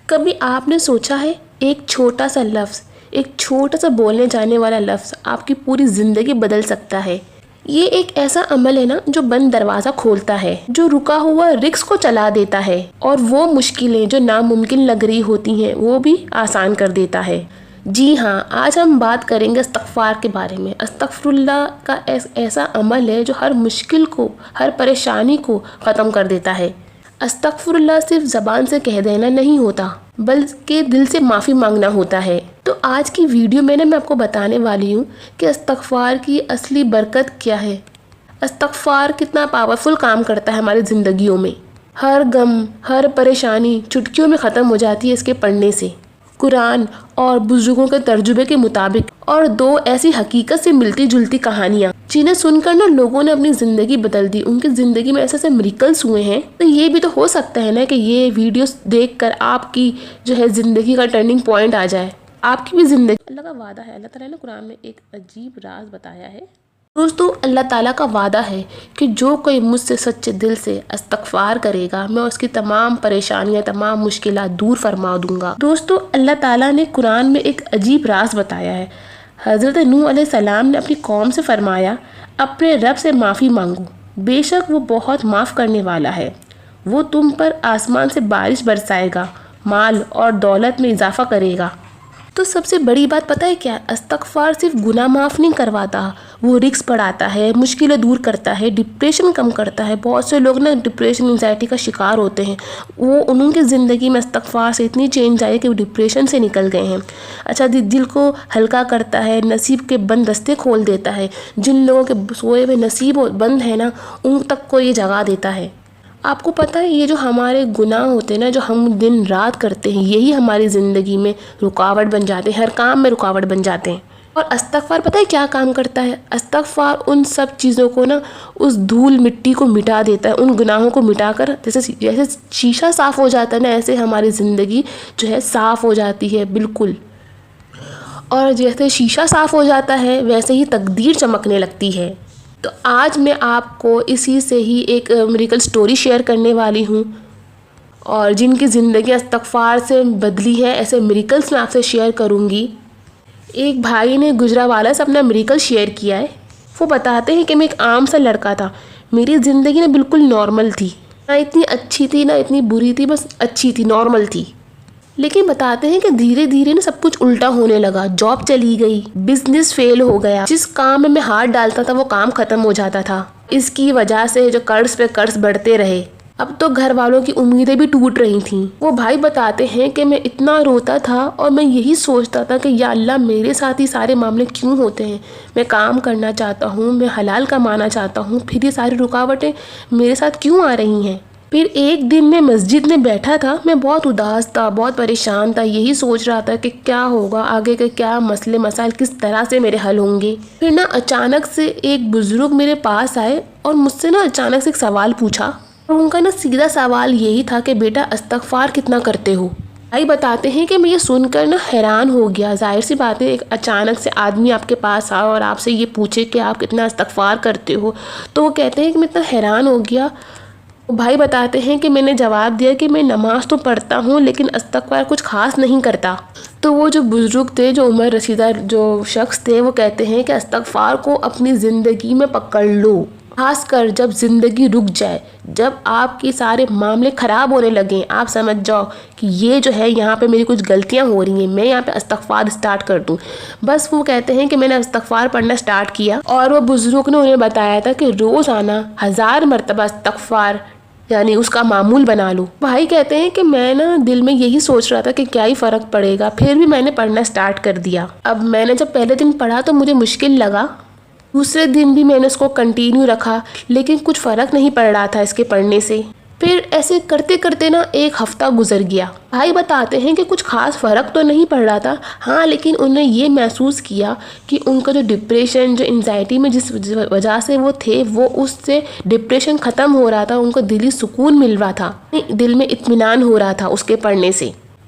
کبھی آپ نے سوچا ہے ایک چھوٹا سا لفظ، ایک چھوٹا سا بولنے جانے والا لفظ آپ کی پوری زندگی بدل سکتا ہے؟ یہ ایک ایسا عمل ہے نا جو بند دروازہ کھولتا ہے، جو رکا ہوا رزق کو چلا دیتا ہے، اور وہ مشکلیں جو ناممکن لگ رہی ہوتی ہیں وہ بھی آسان کر دیتا ہے۔ جی ہاں، آج ہم بات کریں گے استغفار کے بارے میں۔ استغفر اللہ کا ایسا عمل ہے جو ہر مشکل کو، ہر پریشانی کو ختم کر دیتا ہے۔ استغفر اللہ صرف زبان سے کہہ دینا نہیں ہوتا، بلکہ دل سے معافی مانگنا ہوتا ہے۔ تو آج کی ویڈیو میں آپ کو بتانے والی ہوں کہ استغفار کی اصلی برکت کیا ہے، استغفار کتنا پاورفل کام کرتا ہے ہماری زندگیوں میں۔ ہر غم، ہر پریشانی چٹکیوں میں ختم ہو جاتی ہے اس کے پڑھنے سے۔ قرآن اور بزرگوں کے ترجمے کے مطابق، اور دو ایسی حقیقت سے ملتی جلتی کہانیاں جنہیں سن کر لوگوں نے اپنی زندگی بدل دی، ان کی زندگی میں ایسے میریکلز ہوئے ہیں۔ تو یہ بھی تو ہو سکتا ہے نا کہ یہ ویڈیوز دیکھ کر آپ کی زندگی کا ٹرننگ پوائنٹ آ جائے، آپ کی بھی زندگی۔ اللہ کا وعدہ ہے، اللہ تعالیٰ نے قرآن میں ایک عجیب راز بتایا ہے۔ دوستو، اللہ تعالیٰ کا وعدہ ہے کہ جو کوئی مجھ سے سچے دل سے استغفار کرے گا، میں اس کی تمام پریشانیاں، تمام مشکلات دور فرما دوں گا۔ دوستو، اللہ تعالیٰ نے قرآن میں ایک عجیب راز بتایا ہے۔ حضرت نوح علیہ السلام نے اپنی قوم سے فرمایا، اپنے رب سے معافی مانگو، بے شک وہ بہت معاف کرنے والا ہے۔ وہ تم پر آسمان سے بارش برسائے گا، مال اور دولت میں اضافہ کرے گا۔ تو سب سے بڑی بات پتہ ہے کیا؟ استغفار صرف گناہ معاف نہیں کرواتا، وہ رزق بڑھاتا ہے، مشکلیں دور کرتا ہے، ڈپریشن کم کرتا ہے۔ بہت سے لوگ ڈپریشن، انزائٹی کا شکار ہوتے ہیں، انہوں کی زندگی میں استغفار سے اتنی چینج آئی کہ وہ ڈپریشن سے نکل گئے ہیں۔ اچھا، دل کو ہلکا کرتا ہے، نصیب کے بند رستے کھول دیتا ہے۔ جن لوگوں کے سوئے ہوئے نصیب بند ہے نا، ان تک کو یہ جگہ دیتا ہے۔ آپ کو پتہ ہے یہ جو ہمارے گناہ ہوتے ہیں نا، جو ہم دن رات کرتے ہیں، یہی ہماری زندگی میں رکاوٹ بن جاتے ہیں، ہر کام میں رکاوٹ بن جاتے ہیں۔ اور استغفار پتہ ہے کیا کام کرتا ہے؟ استغفار ان سب چیزوں کو اس دھول مٹی کو مٹا دیتا ہے، ان گناہوں کو مٹا کر، جیسے شیشہ صاف ہو جاتا ہے نا، ایسے ہماری زندگی صاف ہو جاتی ہے بالکل۔ اور جیسے شیشہ صاف ہو جاتا ہے ویسے ہی تقدیر چمکنے لگتی ہے۔ تو آج میں آپ کو اسی سے ہی ایک میریکل سٹوری شیئر کرنے والی ہوں، اور جن کی زندگی استغفار سے بدلی ہے، ایسے میریکلز میں آپ سے شیئر کروں گی۔ ایک بھائی نے گجرانوالہ سے اپنا میریکل شیئر کیا ہے۔ وہ بتاتے ہیں کہ میں ایک عام سا لڑکا تھا، میری زندگی بالکل نارمل تھی، نہ اتنی اچھی تھی نہ اتنی بری تھی، بس اچھی تھی، نارمل تھی۔ لیکن بتاتے ہیں کہ دھیرے دھیرے سب کچھ الٹا ہونے لگا، جاب چلی گئی، بزنس فیل ہو گیا، جس کام میں ہاتھ ڈالتا تھا وہ کام ختم ہو جاتا تھا۔ اس کی وجہ سے جو قرض پہ قرض بڑھتے رہے، اب تو گھر والوں کی امیدیں بھی ٹوٹ رہی تھیں۔ وہ بھائی بتاتے ہیں کہ میں اتنا روتا تھا اور میں یہی سوچتا تھا کہ یا اللہ، میرے ساتھ ہی سارے معاملے کیوں ہوتے ہیں؟ میں کام کرنا چاہتا ہوں، میں حلال کمانا چاہتا ہوں، پھر یہ ساری رکاوٹیں میرے ساتھ کیوں آ رہی ہیں؟ پھر ایک دن میں مسجد میں بیٹھا تھا، میں بہت اداس تھا، بہت پریشان تھا، یہی سوچ رہا تھا کہ کیا ہوگا آگے، کے کیا مسئلے مسائل کس طرح سے میرے حل ہوں گے۔ پھر اچانک سے ایک بزرگ میرے پاس آئے اور مجھ سے اچانک سے ایک سوال پوچھا، اور ان کا سیدھا سوال یہی تھا کہ بیٹا استغفار کتنا کرتے ہو؟ بھائی بتاتے ہیں کہ میں یہ سن کر حیران ہو گیا۔ ظاہر سی بات ہے، ایک اچانک سے آدمی آپ کے پاس آئے اور آپ سے یہ پوچھے کہ آپ کتنا استغفار کرتے ہو، تو وہ کہتے ہیں کہ میں اتنا حیران ہو گیا۔ بھائی بتاتے ہیں کہ میں نے جواب دیا کہ میں نماز تو پڑھتا ہوں لیکن استغفار کچھ خاص نہیں کرتا۔ تو وہ جو بزرگ تھے، جو عمر رسیدہ جو شخص تھے، وہ کہتے ہیں کہ استغفار کو اپنی زندگی میں پکڑ لو، خاص کر جب زندگی رک جائے، جب آپ کے سارے معاملے خراب ہونے لگیں، آپ سمجھ جاؤ کہ یہ یہاں پہ میری کچھ غلطیاں ہو رہی ہیں، میں یہاں پہ استغفار اسٹارٹ کر دوں۔ بس وہ کہتے ہیں کہ میں نے استغفار پڑھنا اسٹارٹ کیا، اور وہ بزرگ نے انہیں بتایا تھا کہ روزانہ 1000 مرتبہ استغفار یعنی اس کا معمول بنا لو۔ بھائی کہتے ہیں کہ میں دل میں یہی سوچ رہا تھا کہ کیا ہی فرق پڑے گا، پھر بھی میں نے پڑھنا اسٹارٹ کر دیا۔ اب میں نے جب پہلے دن پڑھا تو مجھے مشکل لگا، دوسرے دن بھی میں نے اس کو کنٹینیو رکھا، لیکن کچھ فرق نہیں پڑ رہا تھا اس کے پڑھنے سے۔ پھر ایسے کرتے کرتے ایک ہفتہ گزر گیا۔ بھائی بتاتے ہیں کہ کچھ خاص فرق تو نہیں پڑ رہا تھا، ہاں، لیکن انہوں نے یہ محسوس کیا کہ ان کا جو ڈپریشن، جو انزائٹی میں جس وجہ سے وہ تھے، وہ اس سے ڈپریشن ختم ہو رہا تھا، ان کو دلی سکون مل رہا تھا، دل میں اطمینان ہو رہا تھا اس کے پڑھنے سے۔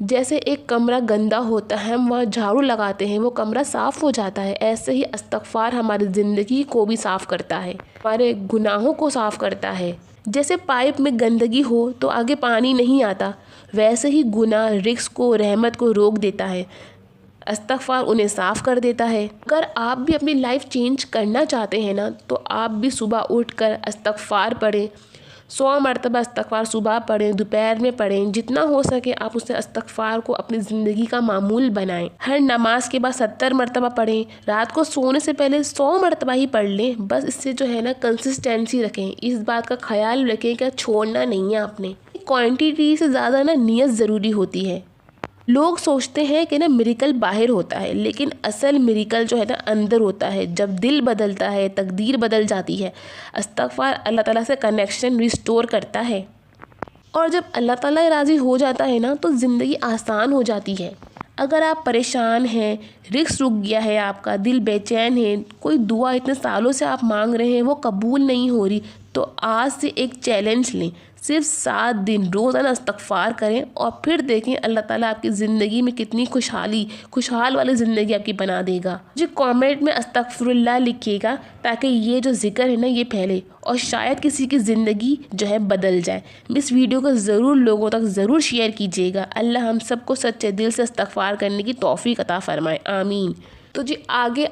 جیسے ایک کمرہ گندا ہوتا ہے، ہم وہاں جھاڑو لگاتے ہیں وہ کمرہ صاف ہو جاتا ہے، ایسے ہی استغفار ہماری زندگی کو بھی صاف کرتا ہے، ہمارے گناہوں کو صاف کرتا ہے۔ جیسے پائپ میں گندگی ہو تو آگے پانی نہیں آتا، ویسے ہی گناہ رزق کو، رحمت کو روک دیتا ہے، استغفار انہیں صاف کر دیتا ہے۔ اگر آپ بھی اپنی لائف چینج کرنا چاہتے ہیں نا تو آپ بھی صبح اٹھ کر استغفار پڑھیں، 100 مرتبہ استغفار صبح پڑھیں، دوپہر میں پڑھیں، جتنا ہو سکے آپ اسے استغفار کو اپنی زندگی کا معمول بنائیں۔ ہر نماز کے بعد 70 مرتبہ پڑھیں، رات کو سونے سے پہلے 100 مرتبہ ہی پڑھ لیں، بس اس سے جو ہے نا کنسسٹینسی رکھیں، اس بات کا خیال رکھیں کہ چھوڑنا نہیں ہے آپ نے۔ کوانٹیٹی سے زیادہ نا نیت ضروری ہوتی ہے۔ لوگ سوچتے ہیں کہ نا میریکل باہر ہوتا ہے، لیکن اصل میریکل جو ہے نا اندر ہوتا ہے۔ جب دل بدلتا ہے تقدیر بدل جاتی ہے۔ استغفار اللہ تعالیٰ سے کنیکشن ریسٹور کرتا ہے، اور جب اللہ تعالیٰ راضی ہو جاتا ہے نا تو زندگی آسان ہو جاتی ہے۔ اگر آپ پریشان ہیں، رزق رک گیا ہے، آپ کا دل بے چین ہے، کوئی دعا اتنے سالوں سے آپ مانگ رہے ہیں وہ قبول نہیں ہو رہی، تو آج سے ایک چیلنج لیں، صرف 7 دن روزانہ استغفار کریں اور پھر دیکھیں اللہ تعالیٰ آپ کی زندگی میں کتنی خوشحال والی زندگی آپ کی بنا دے گا۔ مجھے کامنٹ میں استغفر اللہ لکھیے گا تاکہ یہ جو ذکر ہے نا یہ پھیلے اور شاید کسی کی زندگی جو ہے بدل جائے۔ اس ویڈیو کو ضرور لوگوں تک ضرور شیئر کیجیے گا۔ اللہ ہم سب کو سچے دل سے استغفار کرنے کی توفیق عطا فرمائے، آمین۔ تو جی آگے